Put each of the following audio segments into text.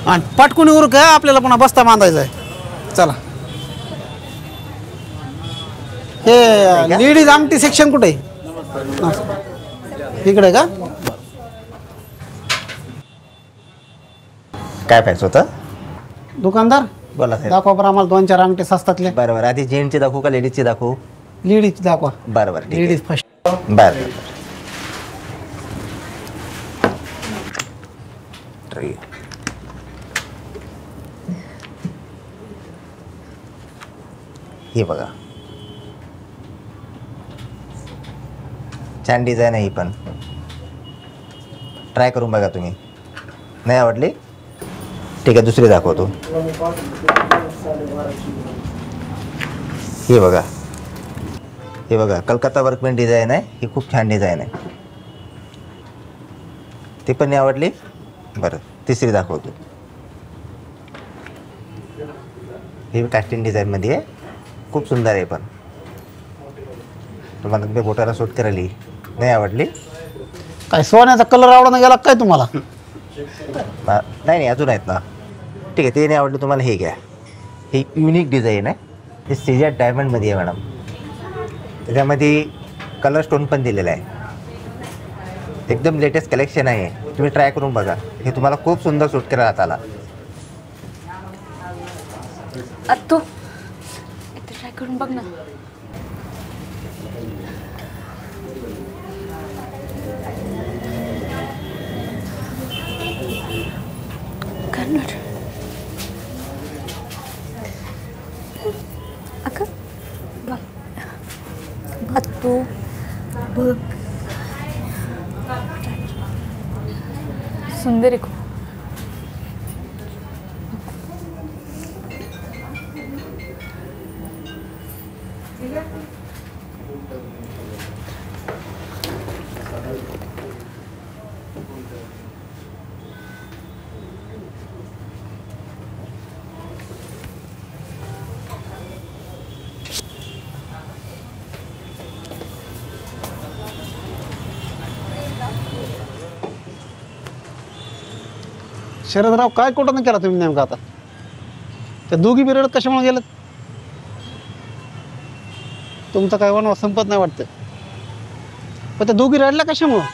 आणि पटकून उरक आपल्याला पुन्हा बस्ता बांधायचा आहे. चला हे लेडीज आमटी सेक्शन कुठे आहे? इकडे का? काय पाहिजे होतं दुकानदार बोला साहेब. दाखवा बरं आम्हाला 2-4 अंगठे सस्तातले. बरोबर आधी जेंट्सची दाखवू का लेडीजची दाखवू? लेडीज दाखवा. बरोबर ठीक आहे. Ladies first. बरं हे बघा छान डिझाईन आहे ही पण. ट्राय करून बघा तुम्ही. नाही आवडली ठीक आहे दुसरी दाखवतो. हे बघा हे बघा कलकत्ता वर्कमेन डिझाईन आहे. ही खूप छान डिझाईन आहे. ती पण नाही आवडली. बरं तिसरी दाखवतो. ही कास्टिंग डिझाईनमध्ये आहे. खूप सुंदर आहे पण तुम्हाला ते बोटाला सूट करायली. नाही आवडली. काय सोन्याचा कलर आवडून गेला काय तुम्हाला? नाही अजून आहेत ना. ठीक आहे ते नाही आवडलं तुम्हाला. हे घ्या. ही युनिक डिझाईन आहे. हे सीजर डायमंडमध्ये आहे मॅडम. त्याच्यामध्ये कलर स्टोन पण दिलेला आहे. एकदम लेटेस्ट कलेक्शन आहे. तुम्ही ट्राय करून बघा. हे तुम्हाला खूप सुंदर सूट करेल हाताला. तू एकदा ट्राय करून बघ ना. कन्नड अगं बघ तू बघ सुंदर आहे खूप. शरदराव काय कोटानं केला तुम्ही नेमका आता? त्या दोघी पिरियड कशामुळे गेलं? तुमचा काय वनवास संपत नाही वाटतं. पण त्या दोघी रडल्या कशामुळं?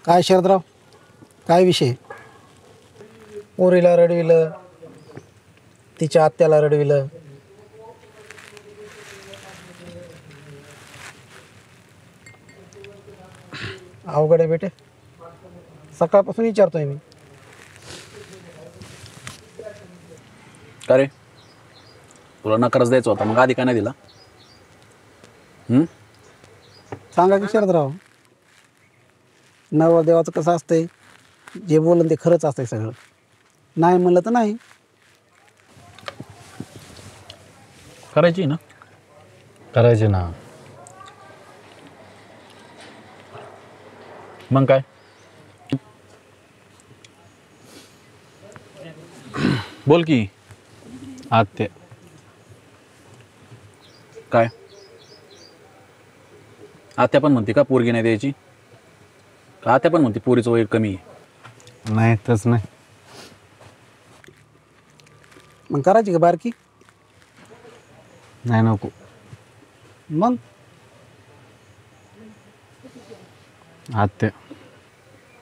काय शरदराव काय विषय? पोरीला रडविलं, तिच्या आत्याला रडविलं. अवघड आहे बेटे. सकाळपासून विचारतोय मी. का रे तुला नकारच द्यायचा होता मग आधी का नाही दिला? सांगा की शरदराव. नवरदेवाचं कसं असतंय, जे बोलन ते खरंच असतंय सगळं. नाही म्हणलं तर नाही. करायची ना. करायचे ना. मग काय बोल की. आत्या काय आत्या पण म्हणते का पोरगी नाही द्यायची? का आत्या पण म्हणते पोरीचं वय कमी आहे? नाही तच नाही. मग करायची का बारकी? नाही नको. मग आत्या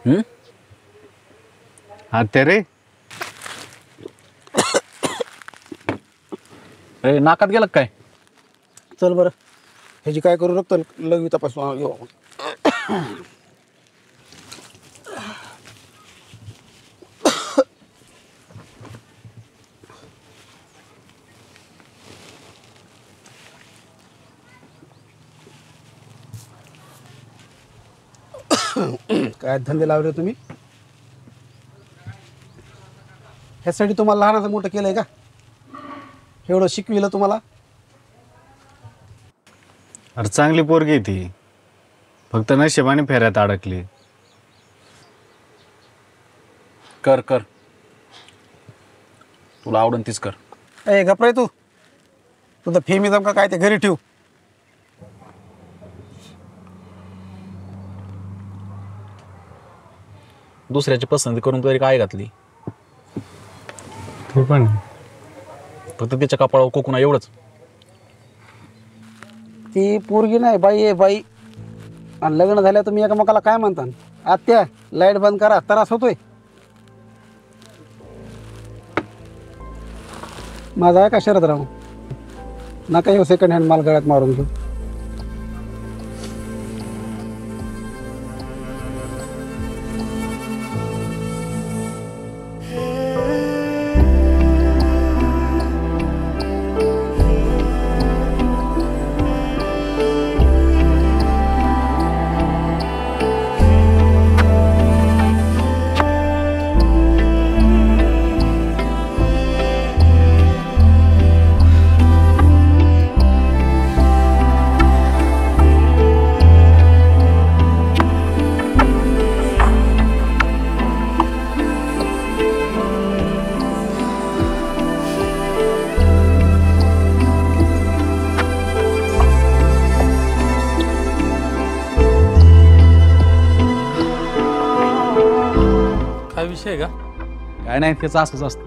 हम्म? आत्या रे. ए, नाकात गेलं का काय? चल बरं ह्याची काय करू रक्त लघवी तपासू येऊ आपण. काय धंदे लावले तुम्ही? ह्यासाठी तुम्हाला लहानाचं मोठं केलंय का? एवढं शिकविलं तुम्हाला? अरे चांगली पोरगी आहे ती, फक्त नशिबाने फेऱ्यात अडकली. कर कर, तुला आवडन तीच कर. ए घपराय तू, तुझं फेमिझम का काय ते घरी ठेव. दुसऱ्याची पसंती करून तरी काय घातली? ते पण फक्त त्याच्या कपाळावर कोकणा एवढंच. ती पोरगी नाही बाई आहे बाई. आणि लग्न झाल्या तुम्ही एकमेकाला काय म्हणता? आत्या लाईट बंद करा, त्रास होतोय. माझा आहे का शरद राव? नका येऊ सेकंड हँड माल गळ्यात मारून घेऊ. काय विषय आहे का? काय नाही, त्याचं असंच असतं.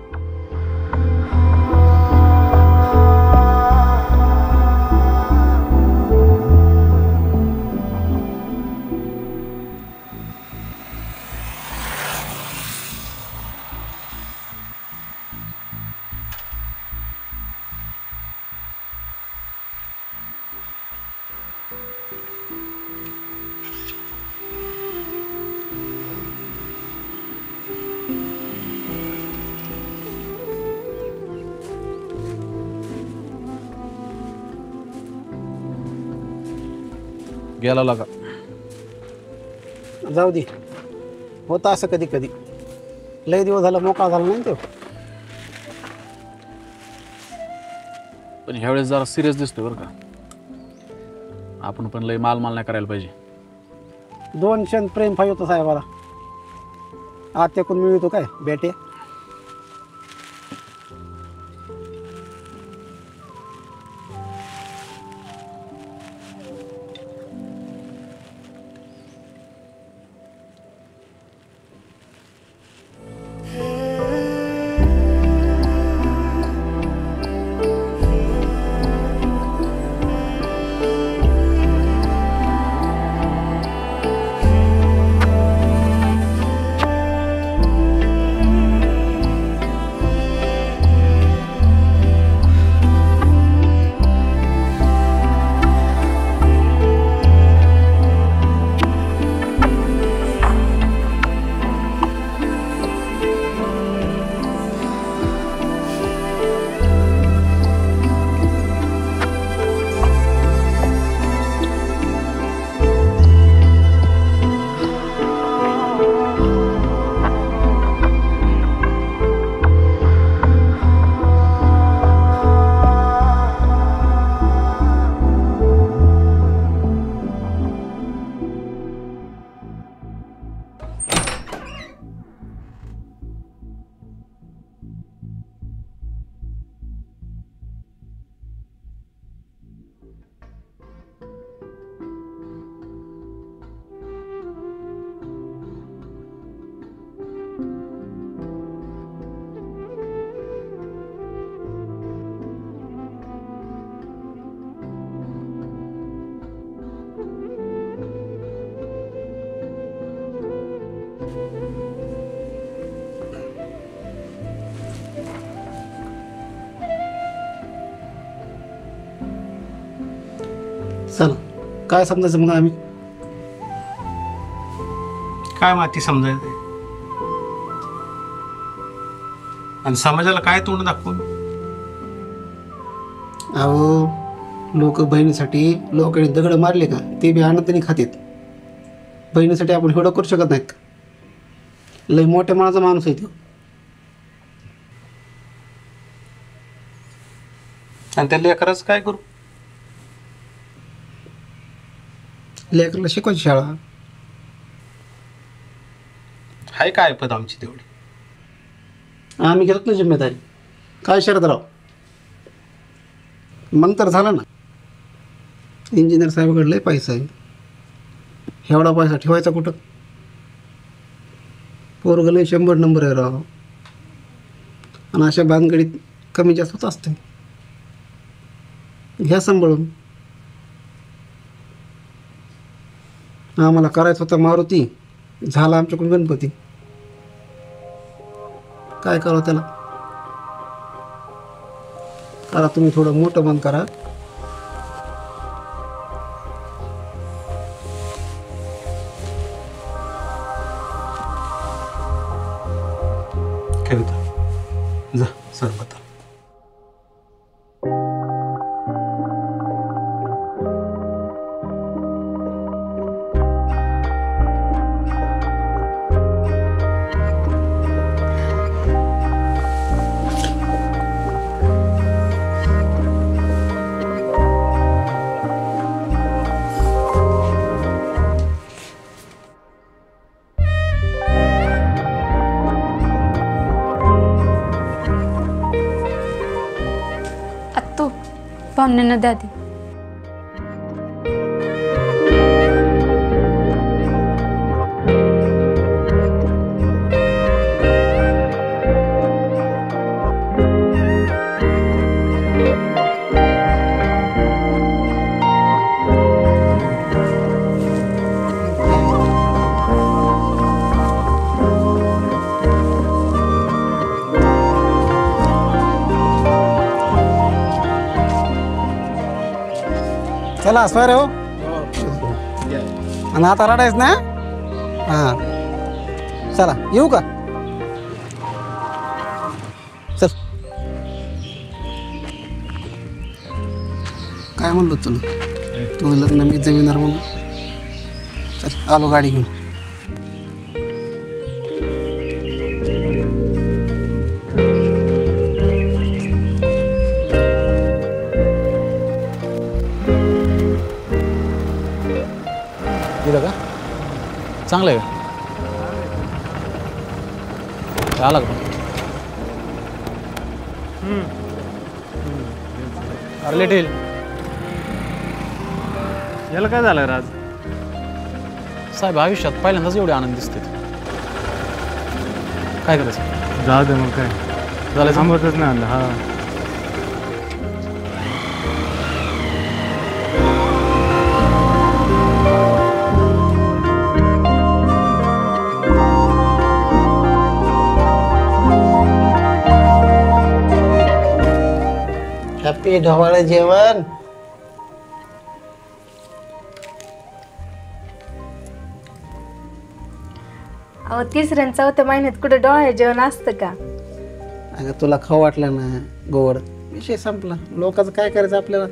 गेला लागा. जाऊ दे, होतं असं कधी कधी. लय दिवस झाला मोकळा झाला नाही तो. पण ह्यावेळेस जरा सिरियस दिसतोय बरं का. आपण पण लय माल नाही करायला पाहिजे. 2 क्षण प्रेम पाहिजे होतं साहेबाला. आत्याकडून मिळतो काय बेटे? काय समजायचं मग आम्ही? काय माती समजायचं आणि समाजाला काय तोंड दाखवून? अहो लोक बहिणीसाठी लोकांनी दगड मारले का ते बी आनंदाने खातेत. बहिणीसाठी आपण एवढं करू शकत नाहीत. लय मोठ्या मनाचा माणूस आहे तो. आणि त्या लेकराचं काय करू? लेकरला शिकवायची शाळा. हाय काय पद आमची तेवढी? आम्ही घेतात ना जिम्मेदारी. काय शरद राव, मग तर झालं ना. इंजिनियर साहेबाकडे लय पैसा आहे. एवढा पैसा ठेवायचा कुठं? पोरगं लय 100 नंबर आहे राव. आणि अशा भानगडीत कमी जास्त होत असते. घ्या सांभाळून. आम्हाला करायचं होतं मारुती, झाला आमच्याकडून गणपती. काय करावं त्याला? करा तुम्ही, थोडं मोठं मन करा. कविता जा सरबत. आत्तू पाहुण्यांना द्या ती. चला स्वार हो. आणि आता रडायच ना. हां चला येऊ का? चल. काय म्हणलो तुला? तू लग्न मी जमिनार म्हणून. चल आलो गाडी घेऊन. दिलं का? चांगलं आहे का? आला का? अरे लेट येईल. याला काय झालं राज? साहेब आयुष्यात पहिल्यांदाच एवढे आनंद दिसते. काय करायचं? जाऊ दे मग काय झालं थांबवतच नाही आणलं. हा हॅपी ढवाळं जेवण. अहो 3ऱ्या आणि 4थ्या महिन्यात कुठे डोळे जेवण असतं का? अगं तुला खाऊ वाटलं ना गोड, विषय संपला. लोकांचं काय करायचं आपल्याला?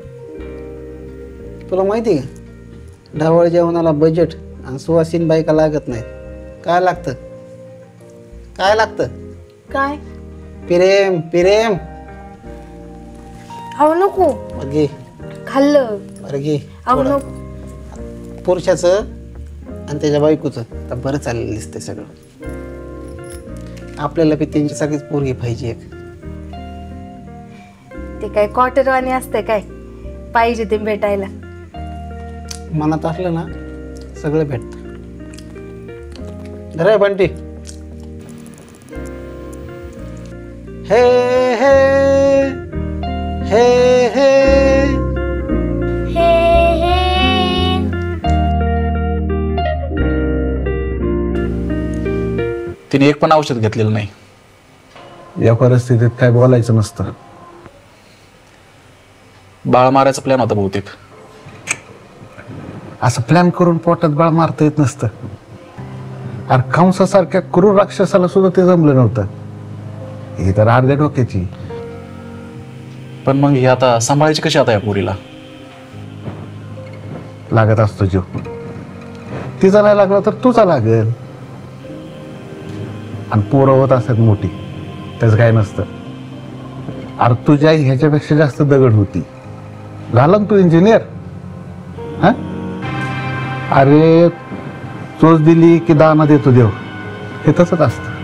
तुला माहिती आहे का, ढवाळ जेवणाला बजेट आणि सुवासीन बायका लागत नाही. काय लागतं? काय लागतं? काय? प्रेम. प्रेम. अहो नको. घे. खाल्लं. अरे घे. अहो नको. पुरुषाचं आणि त्याच्या बायकोचं तर बरं चाललेलं दिसतंय सगळं. आपल्याला बी त्यांच्यासारखीच पोरगी पाहिजे एक. ते काय क्वार्टरवाणी असते काय? पाहिजे ते भेटायला. मनात असलं ना सगळं भेटतं. धर बंटी. हे हे हे हे तिने एक पण औषध घेतलेलं नाही. या परिस्थितीत काय बोलायचं नसतं. बाळ मारायचा प्लॅन होता बहुतेक. असं प्लॅन करून पोटात बाळ मारता येत नसतं. अरे कंसासारख्या क्रूर राक्षसाला सुद्धा ते जमलं नव्हतं. ही तर अर्ध्या डोक्याची. पण मग हे आता सांभाळायची कशी आता या पोरीला? लागत असतो जीव. तिचा नाही लागला तर तुझा लागेल. आणि पोरं होत असतात मोठी, त्याचं काय नसतं. अरे तुझी आई ह्याच्यापेक्षा जास्त दगड होती. झालं ना तू इंजिनियर. हा अरे चोच दिली की दाना देतो देव, हे तसंच असतं.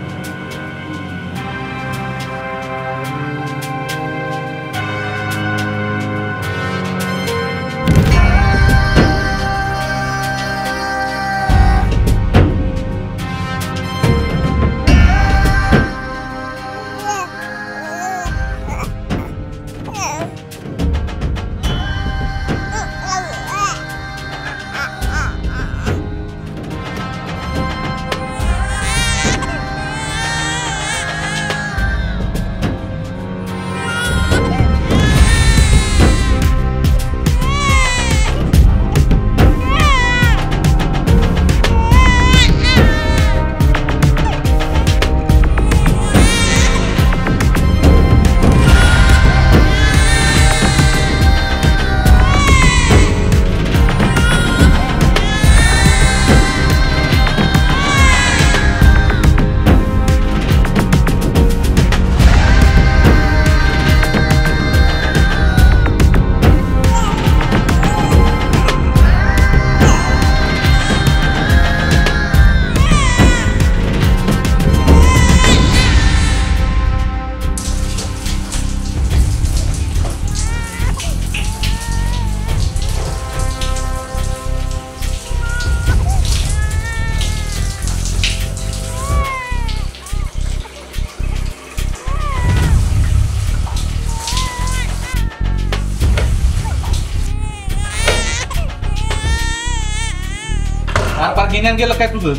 घेण्यात गेलं काय तुझं?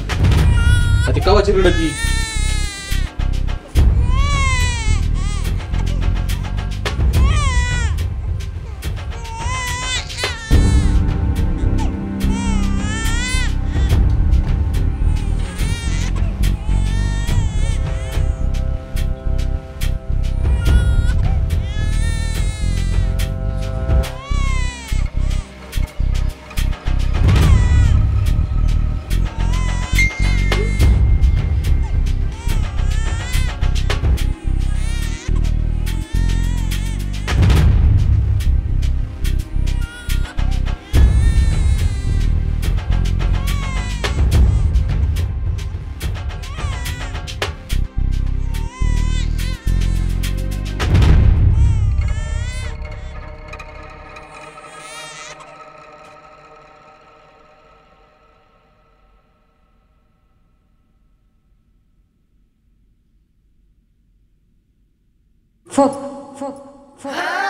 ती कवाची रडती. Fuck.